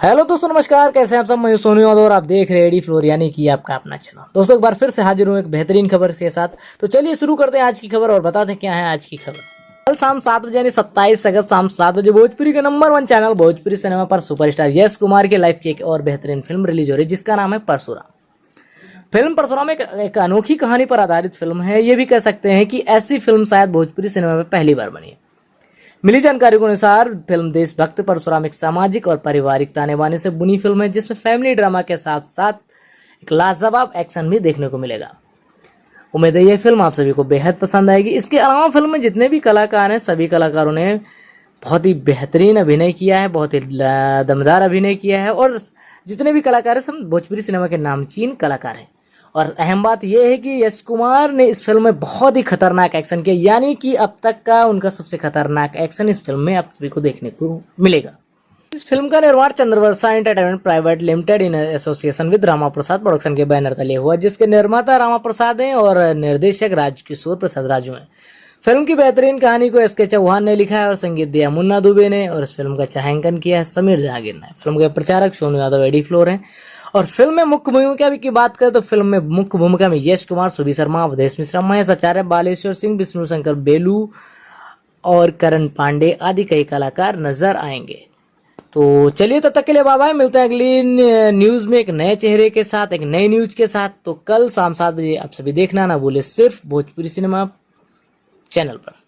Hello दोस्तों, नमस्कार। कैसे हैं आप सब? मैं सोनू यादव और आप देख रहे हैं एडी फ्लोर यानी कि आपका अपना चैनल। दोस्तों, एक बार फिर से हाजिर हूँ एक बेहतरीन खबर के साथ। तो चलिए शुरू करते हैं आज की खबर और बताते हैं क्या है आज की खबर। कल शाम 7 बजे यानी 27 अगस्त शाम 7 बजे भोजपुरी के नंबर 1 चैनल भोजपुरी सिनेमा पर सुपरस्टार यश कुमार की लाइफ की एक और बेहतरीन फिल्म रिलीज हो रही है जिसका नाम है परशुराम। फिल्म परशुराम एक अनोखी कहानी पर आधारित फिल्म है। ये भी कह सकते हैं कि ऐसी फिल्म शायद भोजपुरी सिनेमा में पहली बार बनी है। मिली जानकारी के अनुसार फिल्म देशभक्त परशुराम एक सामाजिक और पारिवारिक ताने बाने से बुनी फिल्म है जिसमें फैमिली ड्रामा के साथ साथ एक लाजवाब एक्शन भी देखने को मिलेगा। उम्मीद है ये फिल्म आप सभी को बेहद पसंद आएगी। इसके अलावा फिल्म में जितने भी कलाकार हैं सभी कलाकारों ने बहुत ही बेहतरीन अभिनय किया है, बहुत ही दमदार अभिनय किया है और जितने भी कलाकार हैं सब भोजपुरी सिनेमा के नामचीन कलाकार हैं। और अहम बात यह है कि यश कुमार ने इस फिल्म में बहुत ही खतरनाक एक्शन किया, यानी कि अब तक का उनका सबसे खतरनाक एक्शन इस फिल्म में आप सभी को देखने को मिलेगा। इस फिल्म का निर्माण Chandravarsha entertainment private limited in association with Rama Prasad production के बैनर तले हुआ, जिसके निर्माता रामा प्रसाद हैं और निर्देशक राजकिशोर प्रसाद राजू हैं। फिल्म की बेहतरीन कहानी को एस के चौहान ने लिखा है और संगीत दिया मुन्ना दुबे ने और इस फिल्म का छायांकन किया है समीर जहांगीर ने। फिल्म के प्रचारक सोनू यादव एडी फ्लोर हैं। और फिल्म में मुख्य भूमिका की बात करें तो फिल्म में मुख्य भूमिका में यश कुमार, सुबी शर्मा, अवधेश मिश्रा, महेश आचार्य, बालेश्वर सिंह, विष्णु शंकर बेलू और करण पांडे आदि कई कलाकार नजर आएंगे। तो चलिए तब तक के लिए बाय बाय। मिलते हैं अगली न्यूज में एक नए चेहरे के साथ, एक नई न्यूज के साथ। तो कल शाम 7 बजे आप सभी देखना ना भूले, सिर्फ भोजपुरी सिनेमा चैनल पर।